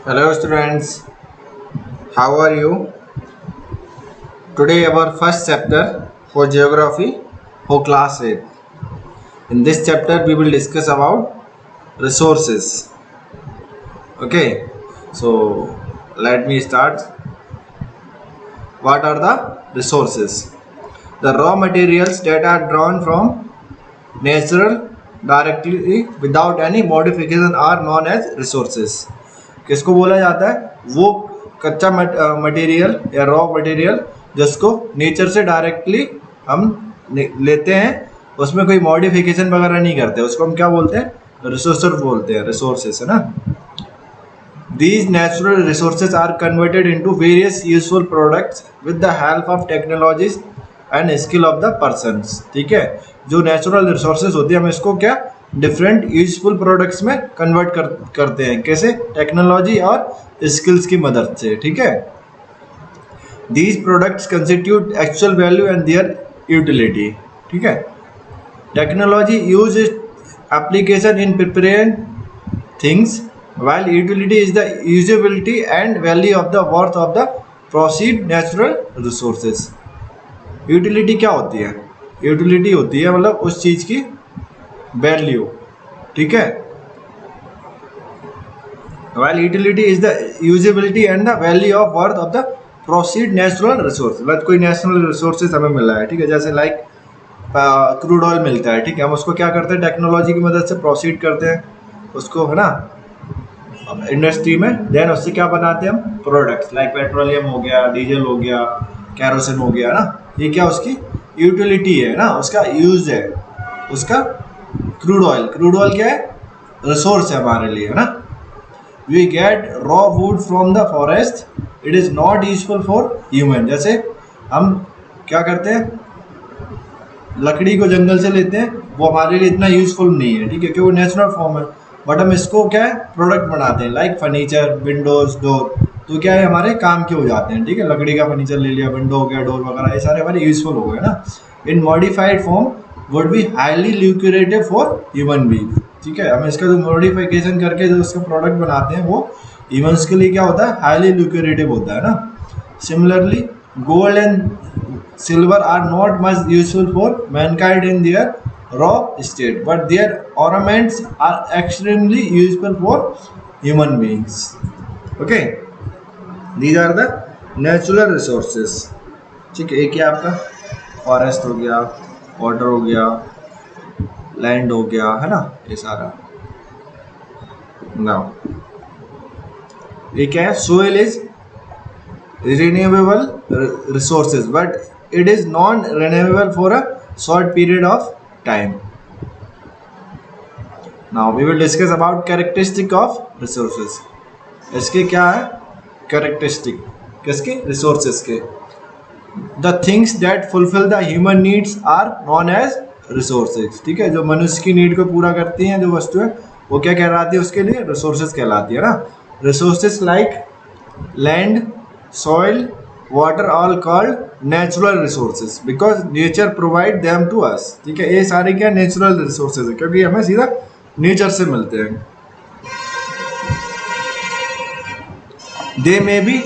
Hello students, how are you? Today our first chapter for geography for class 8. In this chapter we will discuss about resources. Okay, so let me start. What are the resources? The raw materials that are drawn from natural directly without any modification are known as resources. किसको बोला जाता है? वो कच्चा material या raw material जिसको nature से directly हम लेते हैं, उसमें कोई मॉडिफिकेशन वगैरह नहीं करते, उसको हम क्या बोलते हैं? रिसोर्स बोलते हैं, रिसोर्सेस, है ना. These natural resources are converted into various useful products with the help of technologies and skill of the persons. ठीक है, जो नेचुरल रिसोर्सेज होती है हम इसको क्या डिफरेंट यूजफुल प्रोडक्ट्स में कन्वर्ट करते हैं. कैसे? टेक्नोलॉजी और स्किल्स की मदद से. ठीक है, these products constitute actual value and their utility. ठीक है, technology use application in preparing things while utility is the usability and value of the worth of the proceed natural resources. Utility क्या होती है? यूटिलिटी होती है मतलब उस चीज की वैल्यू. ठीक है, while utility is the usability and the value of worth of the proceed natural resource. मतलब कोई नेचुरल रिसोर्सेज हमें मिला है, ठीक है, जैसे लाइक क्रूड ऑयल मिलता है. ठीक है, हम उसको क्या करते हैं? टेक्नोलॉजी की मदद से प्रोसीड करते हैं उसको, है ना, इंडस्ट्री में. देन उससे क्या बनाते हैं हम? प्रोडक्ट्स लाइक पेट्रोलियम हो गया, डीजल हो गया, कैरोसिन हो गया, ना. ये क्या उसकी यूटिलिटी है ना, उसका यूज है. उसका क्रूड ऑयल क्या है? रिसोर्स है हमारे लिए, है ना. We get raw wood from the forest, it is not useful for human. जैसे हम क्या करते हैं? लकड़ी को जंगल से लेते हैं, वो हमारे लिए इतना यूजफुल नहीं है. ठीक है, क्योंकि वो नेचुरल फॉर्म है, बट हम इसको क्या है? प्रोडक्ट बनाते हैं लाइक फर्नीचर, विंडोज, डोर. तो क्या है? हमारे काम के हो जाते हैं. ठीक है, लकड़ी का फर्नीचर ले लिया, विंडो हो गया, डोर वगैरह, ये सारे हमारे यूजफुल हो गए ना. In modified form would be highly lucrative for human being. ठीक है, हम इसका जो मॉडिफिकेशन करके जो उसका प्रोडक्ट बनाते हैं वो ह्यूमन्स के लिए क्या होता है? हाईली ल्यूक्रेटिव होता है ना. Similarly gold and silver are not much useful for mankind in their raw state, but their ornaments are extremely useful for human beings. Okay, these are the natural resources. ठीक है, एक ही आपका forest हो गया, water हो गया, land हो गया, है ना, ये सारा. नाउ ये क्या है? Soil is renewable resources but it is non renewable for a short period of time. Now we will discuss about characteristic of resources. इसके क्या है? characteristic किसके? resources के. The things that fulfill the human needs are known as resources. ठीक है, जो मनुष्य की नीड को पूरा करती हैं जो वस्तु है वो क्या कहलाती है? उसके लिए resources कहलाती है ना. resources like land, soil, water all called natural resources because nature provide them to us. ठीक है, ये सारे क्या नेचुरल रिसोर्सेज है क्योंकि हमें सीधा नेचर से मिलते हैं. दे मे बी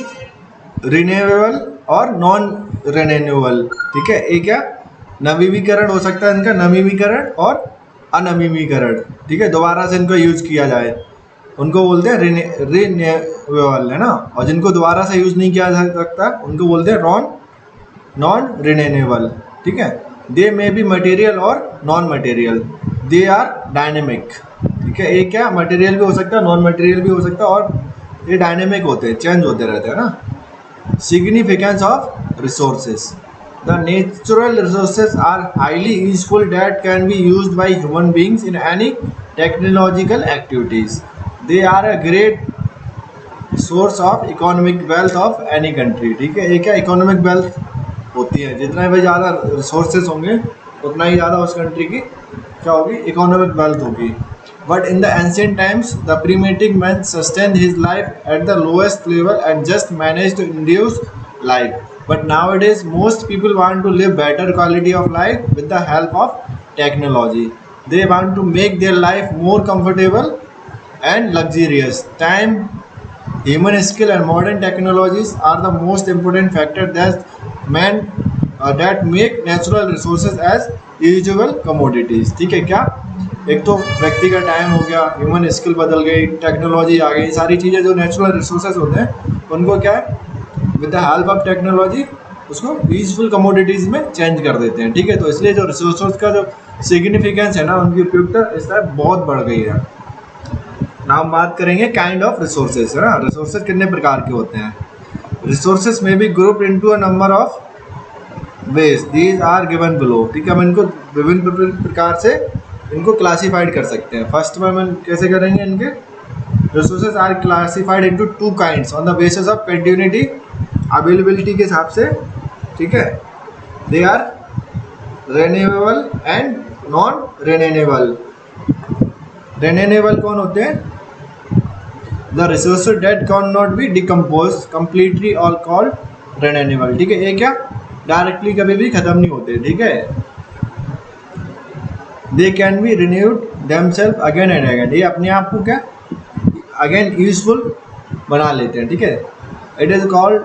रिन्यूएबल और नॉन रिन्यूएबल. ठीक है, ये क्या नवीनीकरण हो सकता है इनका, नवीनीकरण और अनवीनीकरण. ठीक है, दोबारा से इनको यूज किया जाए उनको बोलते हैं रिन्यूएबल, है ना. और जिनको दोबारा से यूज नहीं किया जा सकता उनको बोलते हैं नॉन रिन्यूएबल. ठीक है, दे मे बी मटेरियल और non material. They are dynamic. ठीक है, ये क्या मटेरियल भी हो सकता है, नॉन मटेरियल भी हो सकता है, और ये डायनेमिक होते हैं, चेंज होते रहते हैं ना. Significance of resources. The natural resources are highly useful that can be used by human beings in any technological activities. They are a great source of economic wealth of any country. ठीक है, ये क्या economic wealth होती है, जितना भी ज़्यादा resources होंगे उतना ही ज़्यादा उस कंट्री की क्या होगी? इकोनॉमिक वेल्थ होगी. But in the ancient times the primitive man sustain his life at the lowest level and just manage to induce life. But now it is most people want to live better quality of life with the help of technology. They want to make their life more comfortable and luxurious. Time Human skill and modern technologies are the most important factor that make natural resources as usable commodities. ठीक है क्या? एक तो व्यक्ति का time हो गया, human skill बदल गई, टेक्नोलॉजी आ गई, सारी चीज़ें जो नेचुरल रिसोर्सेज होते हैं उनको क्या है, with the help of technology उसको यूजफुल कमोडिटीज़ में चेंज कर देते हैं. ठीक है, तो इसलिए जो रिसोर्सेज का जो सिग्निफिकेंस है ना, उनकी उपयोगिता इस टाइम बहुत बढ़ गई है. ना हम बात करेंगे काइंड ऑफ रिसोर्सेज, है ना. रिसोर्सेज कितने प्रकार के होते हैं? रिसोर्सेज में be group into a number of ways, these are given below. ठीक है, हम इनको विभिन्न प्रकार से इनको क्लासीफाइड कर सकते हैं. फर्स्ट में हम कैसे करेंगे, इनके resources are classified into two kinds on the basis of continuity, availability के हिसाब से. ठीक है, they are renewable and non renewable. Renewable कौन होते हैं? The resources that can not be decompose completely और कॉल्ड रिन्यूएबल. ठीक है, ये क्या डायरेक्टली कभी भी खत्म नहीं होते. ठीक है, they can be renewed themselves again and again. ये अपने आप को क्या अगेन यूजफुल बना लेते हैं. ठीक है, it is called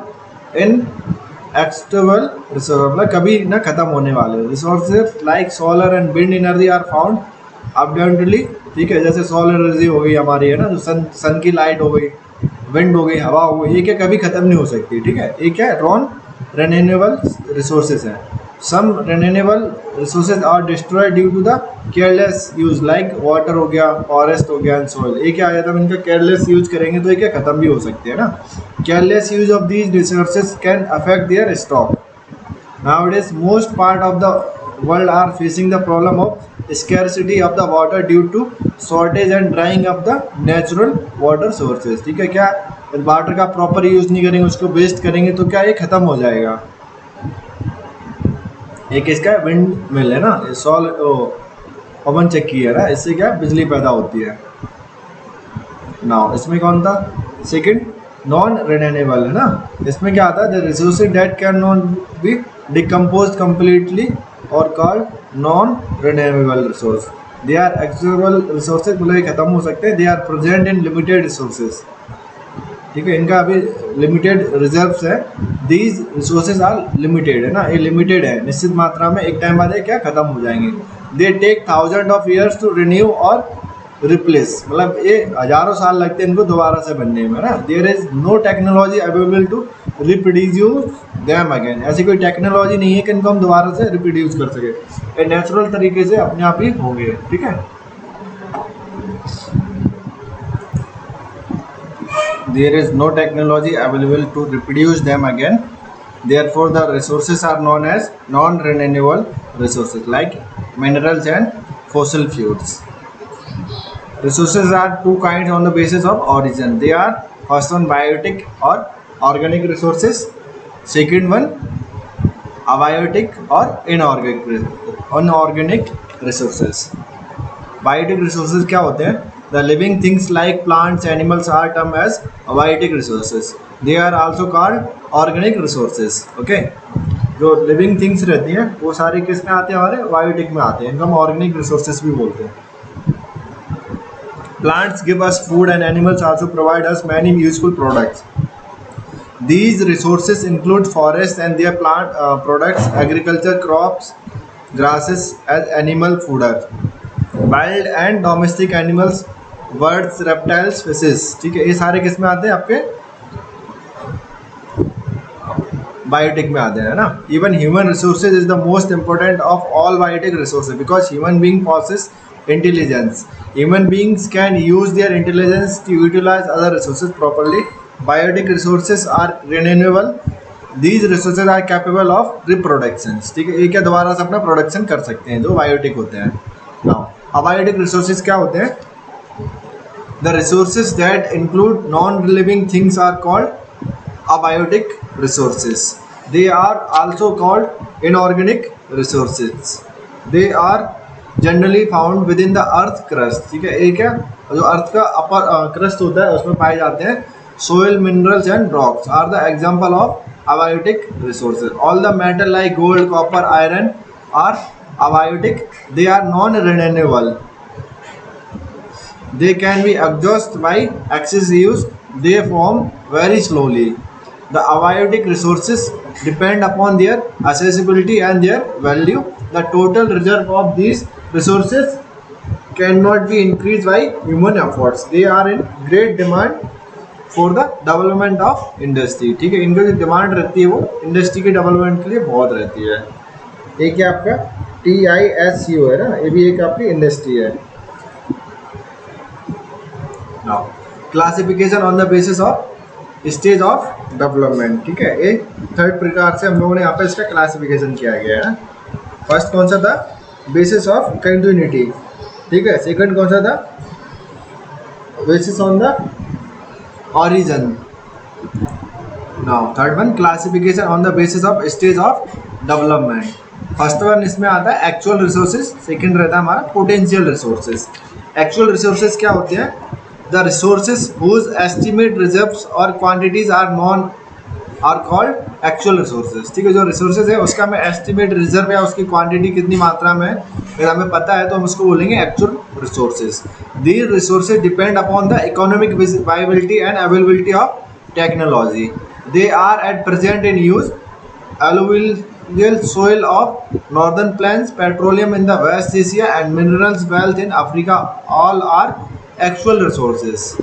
inexhaustible resource, मतलब कभी ना खत्म होने वाले. Resources like solar and wind energy are found abundantly. ठीक है, जैसे सोलर एनर्जी हो गई हमारी, है ना, जो सन की लाइट हो गई, विंड हो गई, हवा हो गई, ये क्या कभी खत्म नहीं हो सकती. ठीक है, ये क्या है, नॉन रिन्यूएबल रिसोर्सेज हैं. Some renewable resources are destroyed due to the careless use, like water हो गया, फॉरेस्ट हो गया एंड सॉइल. ये क्या है, जब इनका केयरलेस यूज करेंगे तो ये क्या खत्म भी हो सकते हैं ना. Careless use of these resources can affect there stock. Nowadays, most part of the world are facing the problem of scarcity of the water due to shortage and drying of the natural water sources. ठीक है, क्या water का proper use नहीं करेंगे, उसको waste करेंगे तो क्या ये खत्म हो जाएगा. एक इसका विंड मिल है ना, सॉल पवन चक्की है ना, इससे क्या बिजली पैदा होती है. नाउ इसमें कौन था, सेकंड नॉन रिन्यूएबल है ना. इसमें क्या आता है, the resources that can not be decompose completely are called non renewable resource. They are exhaustible resources, मतलब ये खत्म हो सकते हैं. They are present in limited resources. ठीक है, इनका अभी लिमिटेड रिजर्व्स है. दीज रिसोर्सेज आर लिमिटेड, है ना, ये लिमिटेड है, निश्चित मात्रा में, एक टाइम बाद ये क्या खत्म हो जाएंगे. They take thousand of years to renew और रिप्लेस, मतलब ये हजारों साल लगते हैं इनको दोबारा से बनने में, ना. There is no technology available to reproduce them again. ऐसी कोई टेक्नोलॉजी नहीं है कि इनको हम दोबारा से रिप्रोड्यूस कर सके. ये नेचुरल तरीके से अपने आप ही होंगे. ठीक है, there is no technology available to reproduce them again. Therefore, the resources are known as non-renewable resources like minerals and fossil fuels. Resources are two kinds on the basis of origin. They are first one biotic or organic resources. Second one abiotic or inorganic resources. Biotic resources क्या होते हैं? The living things like plants, animals are termed as abiotic resources. They are also called organic resources. Okay? जो living things रहती हैं वो सारे किस में आते हैं, हमारे बायोटिक में आते हैं. इनको हम ऑर्गेनिक रिसोर्सेज भी बोलते हैं. Plants give us food and animals also provide us many useful products. These resources include forests and their plant products, agriculture crops, grasses as animal fodder, wild and domestic animals, birds, reptiles, fishes. ठीक है, ये सारे किस में आते हैं, आपके biotic में आते हैं ना. Even human resources is the most important of all biotic resources because human being possess intelligence. Human beings can use their intelligence to utilize other resources properly. Biotic resources are renewable. These resources are capable of reproduction. ठीक है, ये क्या दोबारा से अपना production कर सकते हैं, जो बायोटिक होते हैं. Now, abiotic resources क्या होते हैं? The resources that include non-living things are called abiotic resources. They are also called inorganic resources. They are generally found with in the earth crust. ठीक है, एक है जो अर्थ का अपर क्रस्ट होता है उसमें पाए जाते हैं. Soil, minerals and rocks are the example of abiotic resources. All the metal like gold, copper, iron are abiotic. They are non renewable. They can be exhausted by excess use. They form very slowly. The abiotic resources depend upon their accessibility and their value. The total reserve of these resources cannot be increased by human efforts. They are in great demand for the development of industry. ठीक है, इनकी जो demand रहती है वो industry के development के लिए बहुत रहती है। एक है आपका TISU है ना, ये भी एक आपकी इंडस्ट्री है। Now classification on the basis of stage of development. ठीक है, एक थर्ड प्रकार से हम लोगों ने यहाँ पे इसका क्लासिफिकेशन किया गया है। फर्स्ट कौन सा था? Basis of continuity. ठीक है, सेकंड कौन सा था? Basis on the origin. Now third one, classification on the basis of stage of development. First one इसमें आता है एक्चुअल रिसोर्सेज, सेकंड रहता है हमारा पोटेंशियल रिसोर्सेज। एक्चुअल रिसोर्सेज क्या होते हैं? The resources whose estimate reserves और quantities are known are called actual resources. ठीक है, जो रिसोर्सेज है उसका हमें एस्टिमेट रिजर्व या उसकी क्वांटिटी कितनी मात्रा में है अगर हमें पता है तो हम उसको बोलेंगे actual resources. These resources depend upon the economic viability and availability of technology. They are at present in use alluvial soil of northern plains, petroleum in the West Asia and minerals wealth in Africa all are actual resources.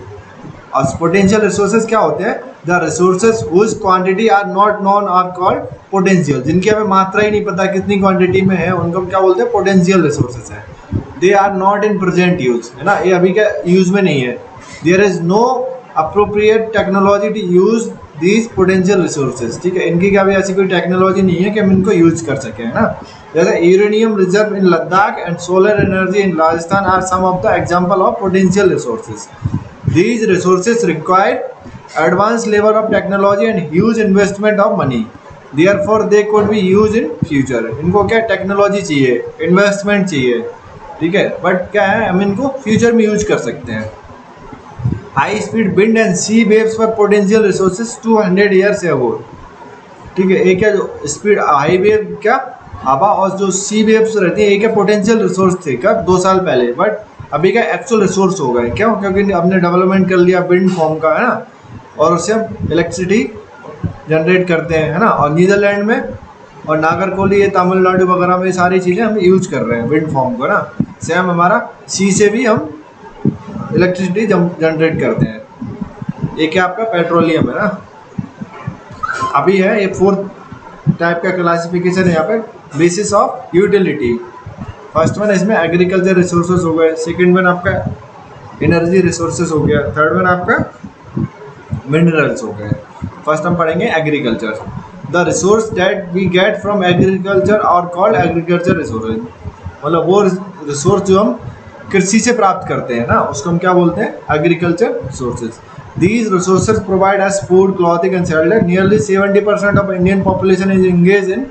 और potential resources क्या होते हैं? The resources whose quantity are not known are called potential. जिनकी हमें मात्रा ही नहीं पता कितनी क्वांटिटी में है उनको हम क्या बोलते हैं? पोटेंशियल रिसोर्सेज है। They are not in present use, है ना, ये अभी का यूज में नहीं है। There is no appropriate technology to use these potential resources. ठीक है, इनकी क्या भी ऐसी कोई टेक्नोलॉजी नहीं है कि हम इनको यूज कर सकें, है ना। जैसे uranium reserve in Ladakh and solar energy in Rajasthan are some of the example of potential resources. These resources require advanced level of technology and huge investment of money. Therefore, they could be used in future. इनको क्या technology चाहिए, investment चाहिए, ठीक है, but क्या है हम इनको फ्यूचर में यूज कर सकते हैं। High speed wind and sea waves for potential resources 200 years ago. ठीक है, एक है जो स्पीड हाई वेव क्या हवा और जो सी वेव्स रहती है एक है पोटेंशियल रिसोर्स थे कब 2 साल पहले, बट अभी का एक्चुअल रिसोर्स हो गए। क्यों? क्योंकि हमने डेवलपमेंट कर लिया विंड फॉर्म का, है ना, और उससे हम इलेक्ट्रिसिटी जनरेट करते हैं, है ना। और नीदरलैंड में और नागरकोली ये तमिलनाडु वगैरह में सारी चीज़ें हम यूज कर रहे हैं विंड फॉर्म को, ना। सेम हमारा सी से भी हम इलेक्ट्रिसिटी जनरेट करते हैं। एक है आपका पेट्रोलियम, है ना। अभी है ये फोर्थ टाइप का क्लासिफिकेशन है यहाँ पे, basis of utility. First one इसमें एग्रीकल्चर रिसोर्सेज हो गए, सेकंड वन आपका एनर्जी रिसोर्सेज हो गया, थर्ड वन आपका मिनरल्स हो गए। फर्स्ट हम पढ़ेंगे agriculture. The resource that we get from agriculture और कॉल्ड एग्रीकल्चर रिसोर्सेज। मतलब वो रिसोर्स जो हम कृषि से प्राप्त करते हैं ना उसको हम क्या बोलते हैं? Agriculture resources. These resources provide us food, clothing and shelter. Nearly 70% of Indian population is engaged in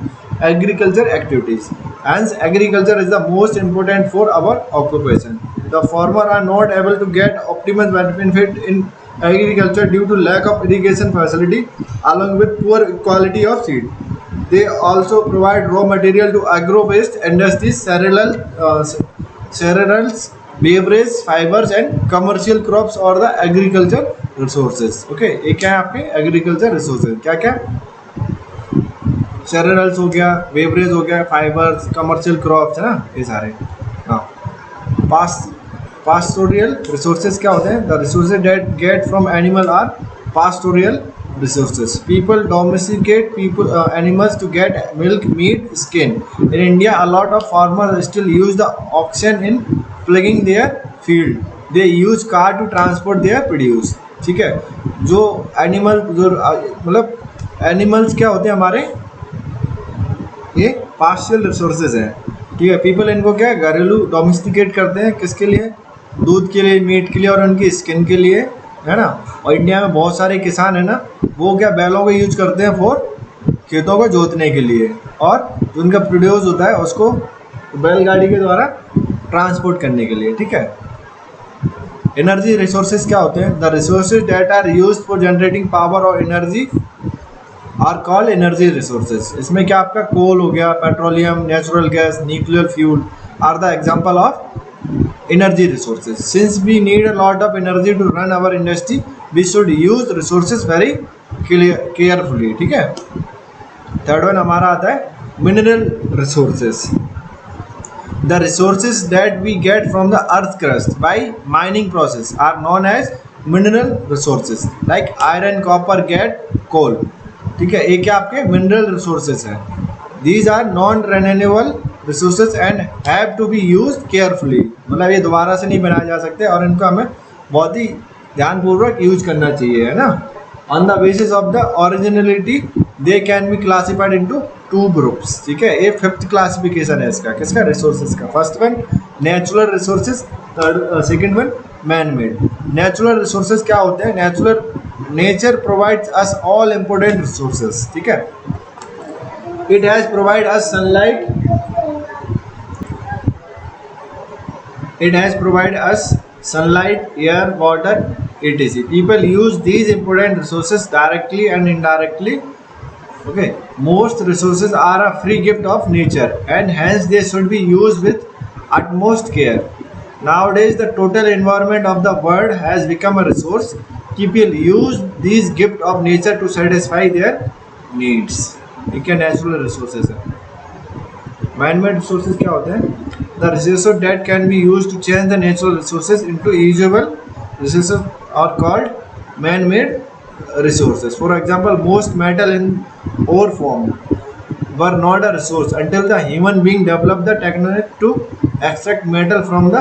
agriculture activities. Hence, agriculture is the most important for our occupation. The farmer are not able to get optimal benefit in agriculture due to lack of irrigation facility along with poor quality of seed. They also provide raw material to agro-based industries, cereals, beverage, fibers and commercial crops or the agriculture resources. Okay, ये क्या है आपके agriculture resources? क्या क्या? सेरेल्स हो गया, beverage हो गया, फाइबर्स, कमर्शियल क्रॉप्स, है ना, ये सारे। हाँ, पास्टोरियल रिसोर्सेज क्या होते हैं? The resources that get from animal are pastoral resources. People domesticate animals to get milk, meat, skin. In India, a lot of farmers still use the oxen in ploughing their field. They use car to transport their produce. ठीक है, जो animal जो मतलब animals क्या होते हैं हमारे? ये पास्टोरियल रिसोर्सेज हैं। ठीक है, पीपल इनको क्या घरेलू डोमेस्टिकेट करते हैं, किसके लिए? दूध के लिए, मीट के लिए और उनकी स्किन के लिए, है ना। और इंडिया में बहुत सारे किसान है ना, वो क्या बैलों को यूज करते हैं फॉर खेतों को जोतने के लिए, और जो उनका प्रोड्यूस होता है उसको बैलगाड़ी के द्वारा ट्रांसपोर्ट करने के लिए। ठीक है, एनर्जी रिसोर्सेज क्या होते हैं? The resources that are used for generating power और energy are called energy resources. इसमें क्या आपका कोल हो गया, petroleum, natural gas, nuclear fuel are the example of energy resources. Since we need a lot of energy to run our industry, we should use resources very carefully. ठीक है. Third one हमारा आता है mineral resources. The resources that we get from the earth crust by mining process are known as mineral resources, like iron, copper, gas, coal. ठीक है, ये क्या आपके mineral resources हैं. These are non-renewable resources and have to be used carefully. मतलब ये दोबारा से नहीं बनाए जा सकते और इनको हमें बहुत ही ध्यानपूर्वक यूज करना चाहिए, है ना. On the basis of the originality, they can be classified into two groups. ठीक है, ये फिफ्थ क्लासिफिकेशन है इसका. किसका? रिसोर्सेज का. First one natural resources, second one man made. Natural resources क्या होते हैं? Nature provides us all important resources. ठीक है, it has provide us sunlight, it has provided us sunlight, air, water, etc. People use these important resources directly and indirectly. Okay, most resources are a free gift of nature and hence they should be used with utmost care. Nowadays the total environment of the world has become a resource. People use these gift of nature to satisfy their needs. ठीक है, natural resources है. Man-made resources क्या होते हैं? The resources that can be used to change the natural resources into usable resources are called man-made resources. For example, most metal in ore form were not a resource until the human being developed the technique to extract metal from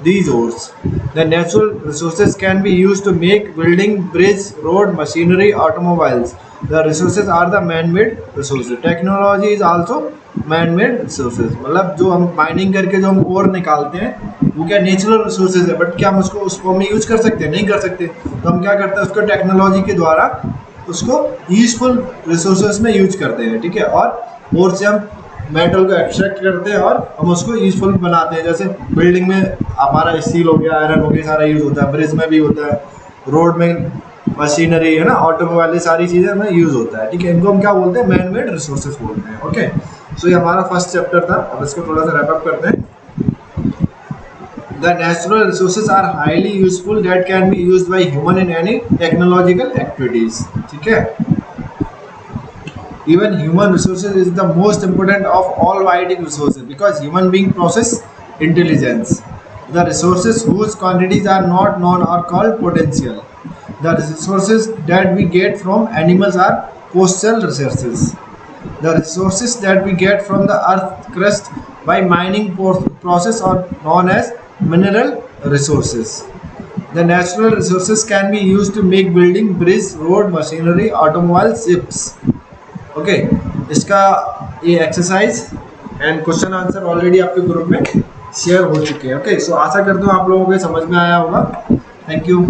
these ores. The natural resources can be used to make building, bridge, road, machinery, automobiles. The resources are the man-made resources. Technology is also man-made resources. मतलब जो हम mining करके जो हम ओर निकालते हैं वो क्या नेचुरल रिसोर्सेज है, बट क्या हम उसको हम यूज कर सकते हैं? नहीं कर सकते. तो हम क्या करते हैं? उसको टेक्नोलॉजी के द्वारा उसको यूजफुल रिसोर्सेज में यूज करते हैं. ठीक है, और ओर से हम मेटल को एक्सट्रैक्ट करते हैं और हम उसको यूजफुल बनाते हैं. जैसे बिल्डिंग में हमारा स्टील हो गया, आयरन हो गया, सारा यूज होता है. ब्रिज में भी होता है, रोड में मशीनरी है ना, ऑटोमोबाइल, सारी चीज़ें में यूज होता है. ठीक है, इनको हम क्या बोलते हैं? मैन मेड रिसोर्सेज बोलते हैं. ओके, सो ये हमारा फर्स्ट चैप्टर था. अब इसको थोड़ा सा रैप अप करते हैं. The natural resources are highly useful that can be used by human in any technological activities. ठीक है, even human resources is the most important of all vital resources because human being process intelligence. The resources whose quantities are not known are called potential. The resources that we get from animals are coastal resources. The resources that we get from the earth crust by mining process are known as mineral resources. The natural resources can be used to make building, bridge, road, machinery, automobile, ships. Okay, इसका ये exercise and question answer already आपके group में share हो चुके हैं. Okay, सो आशा करता हूँ आप लोगों को समझ में आया होगा. Thank you.